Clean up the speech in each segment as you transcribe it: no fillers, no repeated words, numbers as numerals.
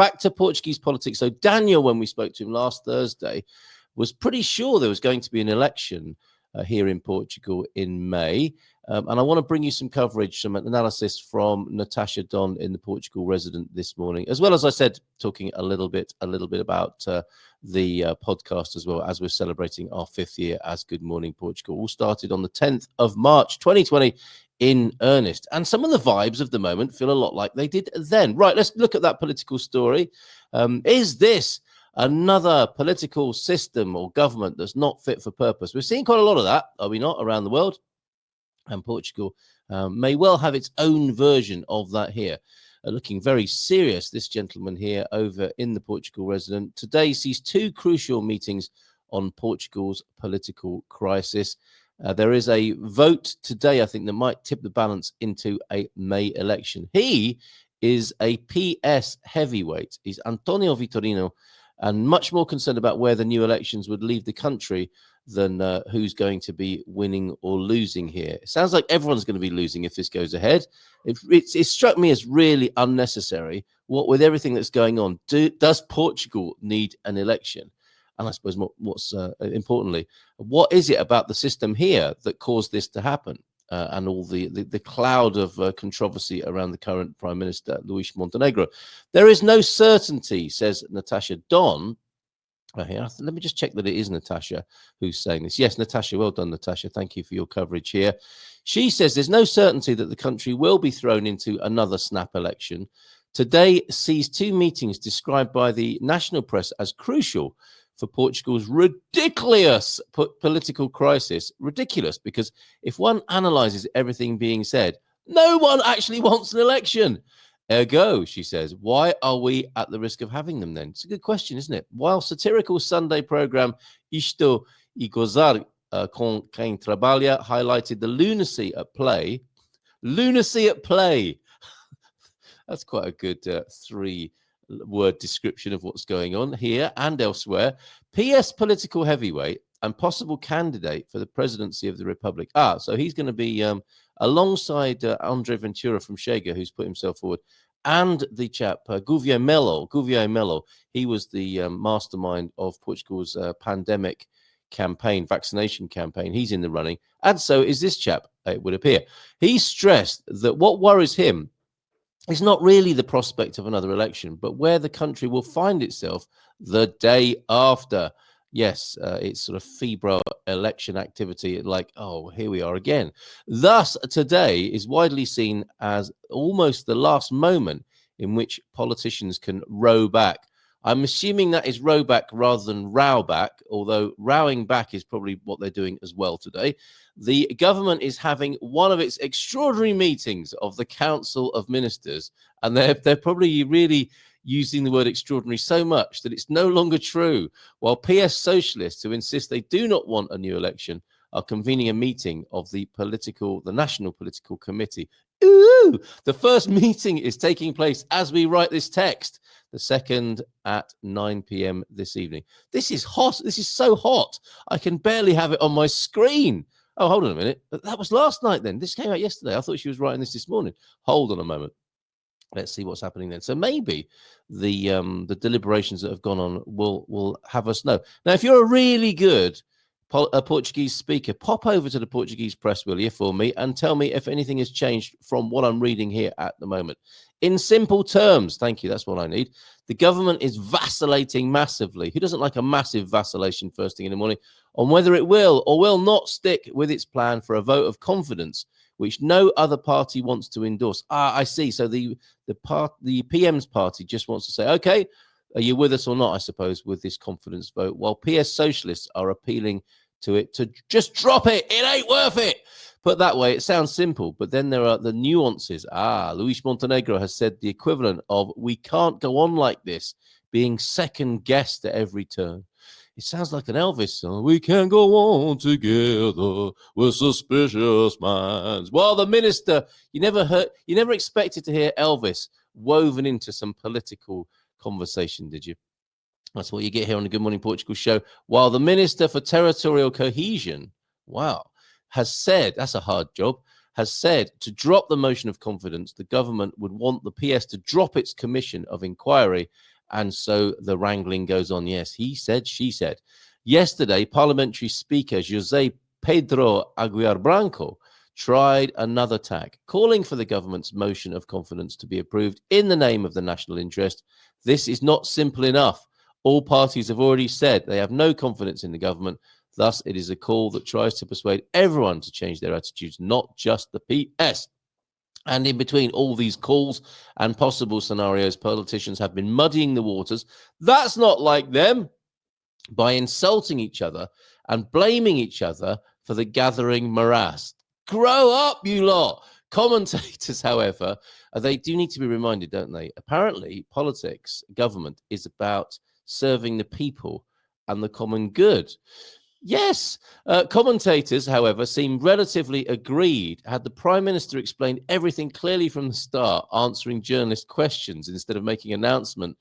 back to Portuguese politics. So Daniel, when we spoke to him last Thursday, was pretty sure there was going to be an election here in Portugal in May. And I want to bring you some coverage, some analysis from Natasha Don in the Portugal Resident this morning, as well as I said, talking a little bit about the podcast as well, as we're celebrating our 5th year as Good Morning Portugal. All started on the 10th of March 2020 in earnest. And some of the vibes of the moment feel a lot like they did then. Right, let's look at that political story. Is this another political system or government that's not fit for purpose? We're seeing quite a lot of that, are we not, around the world? And Portugal may well have its own version of that here. Looking very serious, this gentleman here over in the Portugal Resident today sees 2 crucial meetings on Portugal's political crisis. There is a vote today, I think, that might tip the balance into a May election. He is a PS heavyweight. He's Antonio Vitorino, and much more concerned about where the new elections would leave the country than who's going to be winning or losing here. It sounds like everyone's going to be losing if this goes ahead. It struck me as really unnecessary. What with everything that's going on, does Portugal need an election? And I suppose what's importantly, what is it about the system here that caused this to happen? And all the cloud of controversy around the current Prime Minister, Luis Montenegro. There is no certainty, says Natasha Don. Here, let me just check that it is Natasha who's saying this. Yes, Natasha, well done, Natasha. Thank you for your coverage here. She says there's no certainty that the country will be thrown into another snap election. Today sees 2 meetings described by the national press as crucial for Portugal's ridiculous political crisis. Ridiculous, because if one analyzes everything being said, no one actually wants an election. Ergo, she says, why are we at the risk of having them then? It's a good question, isn't it? While satirical Sunday program Isto e Gozar com Quem Trabalha highlighted the lunacy at play. Lunacy at play. That's quite a good 3-word description of what's going on here and elsewhere. PS political heavyweight and possible candidate for the presidency of the Republic. So he's going to be alongside Andre Ventura from Chega, who's put himself forward, and the chap Gouveia Melo. He was the mastermind of Portugal's pandemic campaign, vaccination campaign. He's in the running, and so is this chap, it would appear. He stressed that what worries him is not really the prospect of another election, but where the country will find itself the day after. Yes, it's sort of febrile election activity, like, oh, here we are again. Thus, today is widely seen as almost the last moment in which politicians can row back. I'm assuming that is row back rather than row back, although rowing back is probably what they're doing as well today. The government is having one of its extraordinary meetings of the Council of Ministers, and they're probably really using the word extraordinary so much that it's no longer true, while PS socialists who insist they do not want a new election are convening a meeting of the National Political Committee. Ooh, the first meeting is taking place as we write this text, the second at 9 p.m. this evening. This is hot. This is so hot. I can barely have it on my screen. Oh, hold on a minute. That was last night then. This came out yesterday. I thought she was writing this morning. Hold on a moment. Let's see what's happening then. So maybe the deliberations that have gone on will have us know. Now, if you're a really good Portuguese speaker, pop over to the Portuguese press, will you, for me, and tell me if anything has changed from what I'm reading here at the moment. In simple terms, thank you, that's what I need. The government is vacillating massively. Who doesn't like a massive vacillation first thing in the morning on whether it will or will not stick with its plan for a vote of confidence, which no other party wants to endorse? I see. So the PM's party just wants to say, okay, are you with us or not, I suppose, with this confidence vote, while PS socialists are appealing to it to just drop it. It ain't worth it. Put that way, it sounds simple, but then there are the nuances. Luis Montenegro has said the equivalent of "we can't go on like this," being second guessed at every turn. It sounds like an Elvis song. We can't go on together with suspicious minds. While the minister, you never expected to hear Elvis woven into some political conversation, did you? That's what you get here on the Good Morning Portugal show. While the Minister for Territorial Cohesion, has said has said to drop the motion of confidence, the government would want the PS to drop its commission of inquiry. And so the wrangling goes on. Yes, he said, she said. Yesterday, Parliamentary Speaker José Pedro Aguiar Branco tried another tack, calling for the government's motion of confidence to be approved in the name of the national interest. This is not simple enough. All parties have already said they have no confidence in the government. Thus, it is a call that tries to persuade everyone to change their attitudes, not just the PS. And in between all these calls and possible scenarios, politicians have been muddying the waters. That's not like them, by insulting each other and blaming each other for the gathering morass. Grow up, you lot. Commentators, however, they do need to be reminded, don't they? Apparently, politics, government, is about serving the people and the common good. Yes, commentators, however, seemed relatively agreed had the Prime Minister explained everything clearly from the start, answering journalist questions instead of making announcements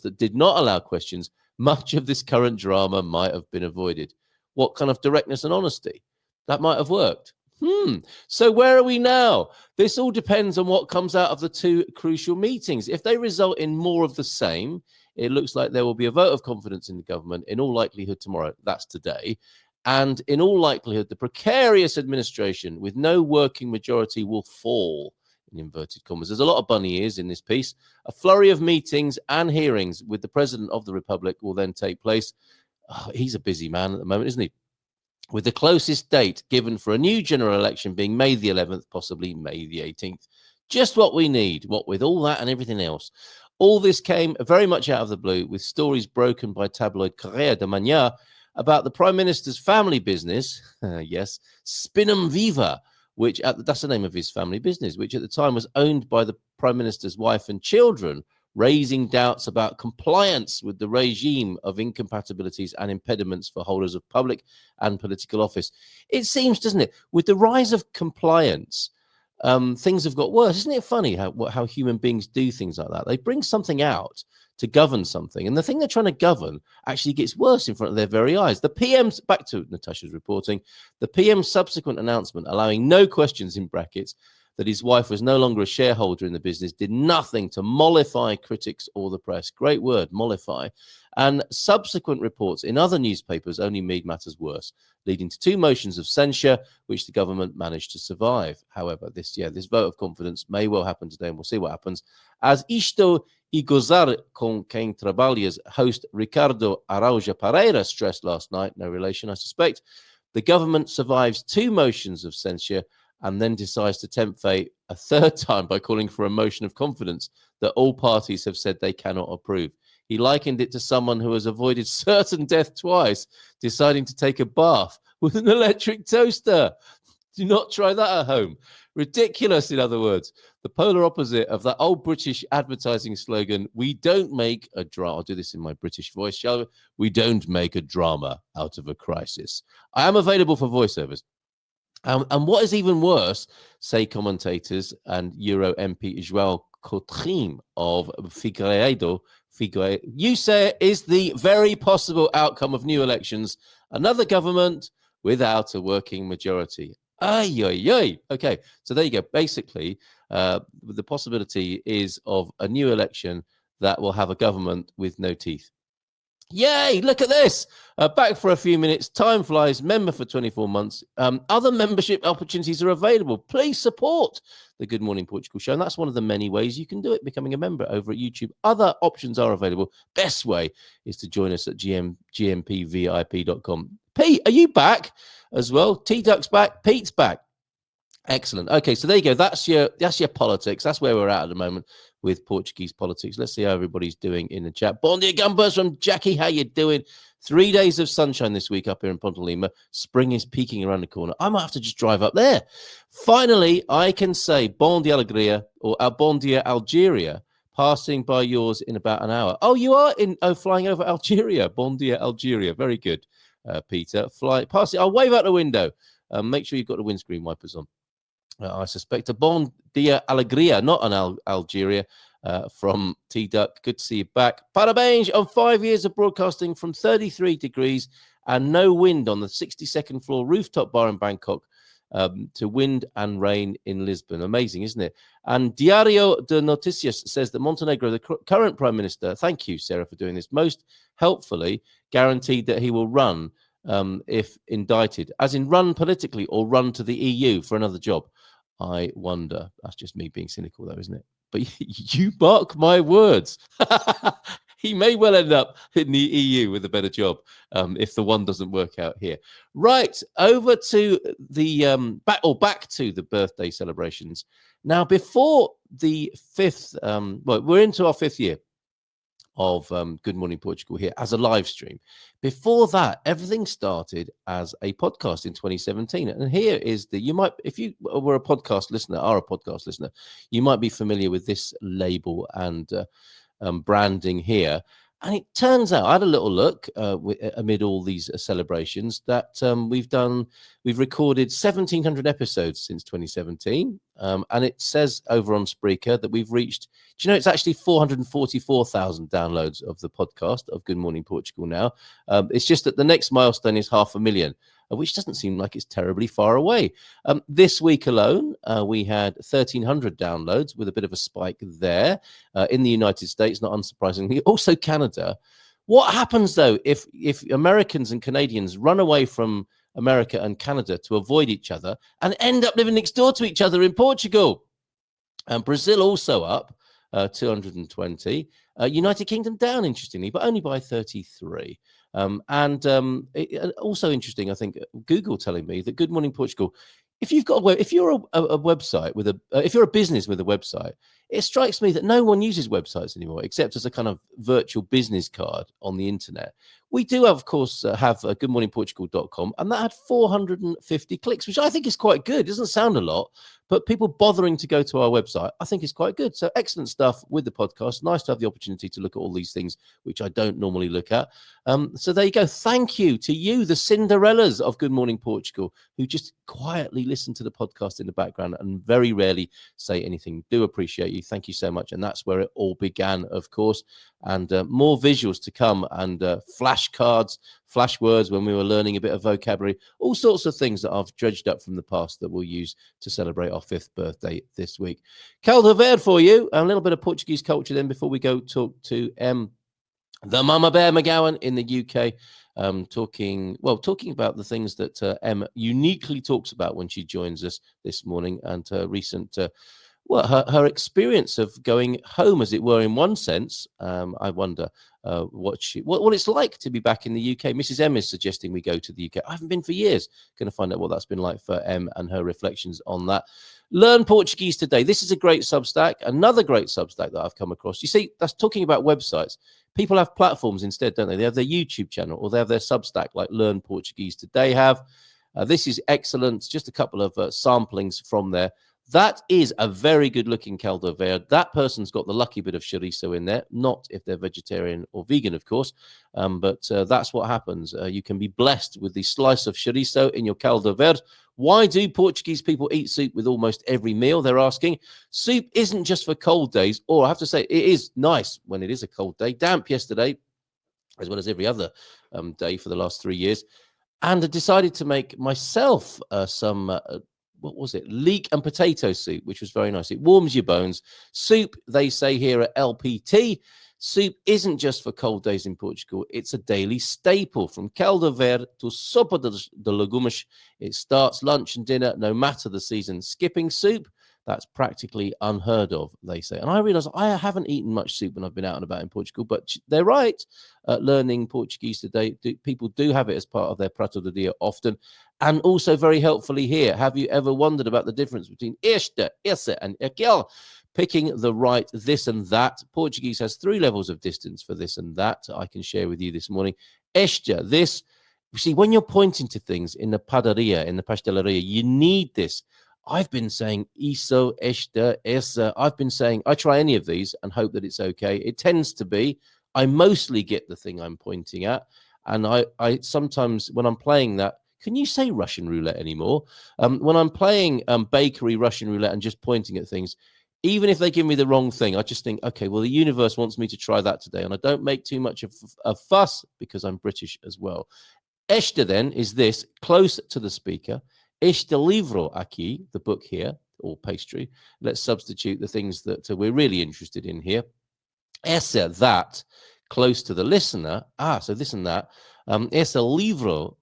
that did not allow questions. Much of this current drama might have been avoided. What kind of directness and honesty? That might have worked. So where are we now? This all depends on what comes out of the two crucial meetings. If they result in more of the same, it looks like there will be a vote of confidence in the government, in all likelihood tomorrow. That's today. And in all likelihood, the precarious administration with no working majority will fall, in inverted commas. There's a lot of bunny ears in this piece. A flurry of meetings and hearings with the President of the Republic will then take place. Oh, he's a busy man at the moment, isn't he? With the closest date given for a new general election being May the 11th, possibly May the 18th. Just what we need, what with all that and everything else. All this came very much out of the blue, with stories broken by tabloid Correia da Manhã about the Prime Minister's family business, yes, Spinum Viva, which that's the name of his family business, which at the time was owned by the Prime Minister's wife and children, raising doubts about compliance with the regime of incompatibilities and impediments for holders of public and political office. It seems, doesn't it, with the rise of compliance, things have got worse. Isn't it funny how human beings do things like that? They bring something out to govern something, and the thing they're trying to govern actually gets worse in front of their very eyes. The PM's, back to Natasha's reporting, the PM's subsequent announcement allowing no questions in brackets that his wife was no longer a shareholder in the business did nothing to mollify critics or the press. Great word, mollify. And subsequent reports in other newspapers only made matters worse, leading to two motions of censure, which the government managed to survive. However, this vote of confidence may well happen today, and we'll see what happens. As Isto e Gozar com quem trabalhas host Ricardo Araújo Pereira stressed last night, no relation, I suspect, the government survives two motions of censure and then decides to tempt fate a third time by calling for a motion of confidence that all parties have said they cannot approve. He likened it to someone who has avoided certain death twice, deciding to take a bath with an electric toaster. Do not try that at home. Ridiculous, in other words. The polar opposite of that old British advertising slogan, we don't make a drama. I'll do this in my British voice, shall we? We don't make a drama out of a crisis. I am available for voiceovers. And what is even worse, say commentators and Euro MP João Coutrinho of Figueiredo, you say is the very possible outcome of new elections, another government without a working majority. Ay, ay, ay. Okay, so there you go. Basically, the possibility is of a new election that will have a government with no teeth. Yay, look at this. Back for a few minutes. Time flies. Member for 24 months. Other membership opportunities are available. Please support the Good Morning Portugal show. And that's one of the many ways you can do it, becoming a member over at YouTube. Other options are available. Best way is to join us at gmpvip.com. Pete, are you back as well? T-Duck's back. Pete's back. Excellent. Okay, so there you go. That's your politics. That's where we're at the moment with Portuguese politics. Let's see how everybody's doing in the chat. Bon dia, Gumbers from Jackie. How you doing? 3 days of sunshine this week up here in Ponte Lima. Spring is peeking around the corner. I might have to just drive up there. Finally, I can say Bon dia Alegria or Bon dia Algeria, passing by yours in about an hour. Oh, you are flying over Algeria. Bon dia Algeria. Very good, Peter. I'll wave out the window. Make sure you've got the windscreen wipers on. I suspect a Bon dia Alegria, not an Algeria, from T-Duck. Good to see you back. Parabéns on 5 years of broadcasting from 33 degrees and no wind on the 62nd floor rooftop bar in Bangkok. to wind and rain in Lisbon. Amazing, isn't it? And Diario de Noticias says that Montenegro, the current prime minister, thank you, Sarah, for doing this, most helpfully guaranteed that he will run if indicted, as in run politically or run to the EU for another job. I wonder. That's just me being cynical, though, isn't it? But you mark my words. He may well end up in the EU with a better job if the one doesn't work out here. Right, over to the back to the birthday celebrations. Now, before the fifth, well, we're into our 5th year of Good Morning Portugal here as a live stream. Before that, everything started as a podcast in 2017. And here is you might, if you were a podcast listener, you might be familiar with this label and branding here. And it turns out, I had a little look amid all these celebrations that we've recorded 1,700 episodes since 2017. And it says over on Spreaker that we've reached, do you know, it's actually 444,000 downloads of the podcast of Good Morning Portugal now. It's just that the next milestone is 500,000. Which doesn't seem like it's terribly far away. This week alone, we had 1,300 downloads with a bit of a spike there in the United States, not unsurprisingly. Also Canada. What happens, though, if Americans and Canadians run away from America and Canada to avoid each other and end up living next door to each other in Portugal? And Brazil also up 220. United Kingdom down, interestingly, but only by 33. Also interesting, I think, Google telling me that Good Morning Portugal, if you're a website with if you're a business with a website, it strikes me that no one uses websites anymore except as a kind of virtual business card on the internet. We do, of course, have goodmorningportugal.com, and that had 450 clicks, which I think is quite good. It doesn't sound a lot, but people bothering to go to our website, I think is quite good. So excellent stuff with the podcast. Nice to have the opportunity to look at all these things, which I don't normally look at. So there you go. Thank you to you, the Cinderellas of Good Morning Portugal, who just quietly listen to the podcast in the background and very rarely say anything. Do appreciate you. Thank you so much. And that's where it all began, of course. And more visuals to come, and flashcards, flash words when we were learning a bit of vocabulary, all sorts of things that I've dredged up from the past that we'll use to celebrate our 5th birthday this week. Caldo Verde for you, a little bit of Portuguese culture then before we go talk to the Mama Bear McGowan in the UK, talking about the things that Em uniquely talks about when she joins us this morning, and her recent her experience of going home, as it were, in one sense. I wonder what it's like to be back in the UK. Mrs. M is suggesting we go to the UK. I haven't been for years. Going to find out what that's been like for Em and her reflections on that. Learn Portuguese today. This is a great Substack, another great Substack that I've come across. You see, that's talking about websites. People have platforms instead, don't they? They have their YouTube channel, or they have their Substack, like Learn Portuguese Today have. This is excellent. Just a couple of samplings from there. That is a very good-looking caldo verde. That person's got the lucky bit of chorizo in there, not if they're vegetarian or vegan, of course, but that's what happens. You can be blessed with the slice of chorizo in your caldo verde. Why do Portuguese people eat soup with almost every meal? They're asking. Soup isn't just for cold days, or I have to say, it is nice when it is a cold day. Damp yesterday, as well as every other day for the last 3 years. And I decided to make myself some... what was it? Leek and potato soup, which was very nice. It warms your bones. Soup, they say here at LPT, soup isn't just for cold days in Portugal. It's a daily staple. From caldo verde to sopa de legumes, it starts lunch and dinner, no matter the season. Skipping soup, that's practically unheard of, they say. And I realize I haven't eaten much soup when I've been out and about in Portugal, but they're right. Learning Portuguese today, people do have it as part of their prato do dia often. And also very helpfully here, have you ever wondered about the difference between este, esse, and aquele? Picking the right this and that. Portuguese has 3 levels of distance for this and that I can share with you this morning. Este, this. You see, when you're pointing to things in the padaria, in the pastelaria, you need this. I've been saying iso, este, esse. I've been saying, I try any of these and hope that it's okay. It tends to be. I mostly get the thing I'm pointing at. And I sometimes, when I'm playing that, can you say Russian roulette anymore? When I'm playing bakery Russian roulette and just pointing at things, even if they give me the wrong thing, I just think, okay, well, the universe wants me to try that today. And I don't make too much of a fuss because I'm British as well. Este then is this, close to the speaker. Este livro aqui, the book here, or pastry. Let's substitute the things that we're really interested in here. Esse, that, close to the listener. So this and that. Esse livro,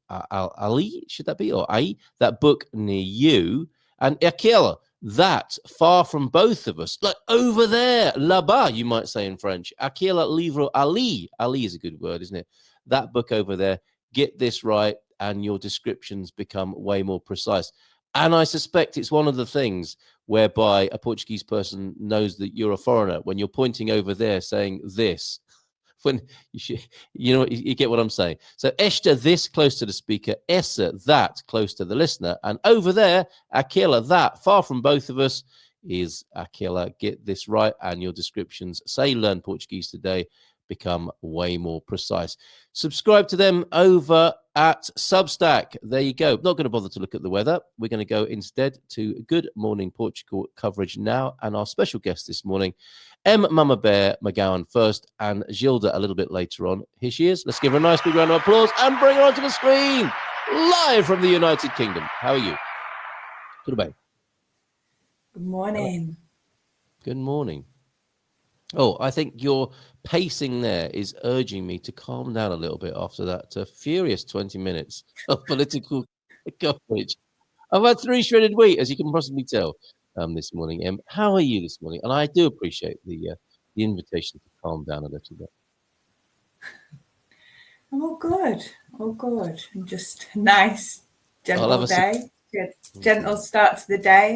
ali, should that be? Or aí, that book near you. And aquela, that, far from both of us. Like over there, là-bas, you might say in French. Aquela livro ali. Ali is a good word, isn't it? That book over there. Get this right, and your descriptions become way more precise. And I suspect it's one of the things whereby a Portuguese person knows that you're a foreigner when you're pointing over there saying this. When you get what I'm saying. So esta, this, close to the speaker. Essa, that, close to the listener. And over there, aquela, that, far from both of us, is aquela. Get this right, and your descriptions, say Learn Portuguese Today, become way more precise. Subscribe to them over at Substack. There you go. Not going to bother to look at the weather. We're going to go instead to Good Morning Portugal coverage now, and our special guest this morning, Mama Bear McGowan first, and Gilda a little bit later on. Here she is. Let's give her a nice big round of applause and bring her onto the screen, live from the United Kingdom. How are you? Tudo bem? Good morning. Good morning. Oh, I think your pacing there is urging me to calm down a little bit after that furious 20 minutes of political coverage. I've had 3 shredded wheat, as you can possibly tell, this morning. How are you this morning? And I do appreciate the invitation to calm down a little bit. I'm all good. All good. And just a nice, gentle day. Good, gentle start to the day.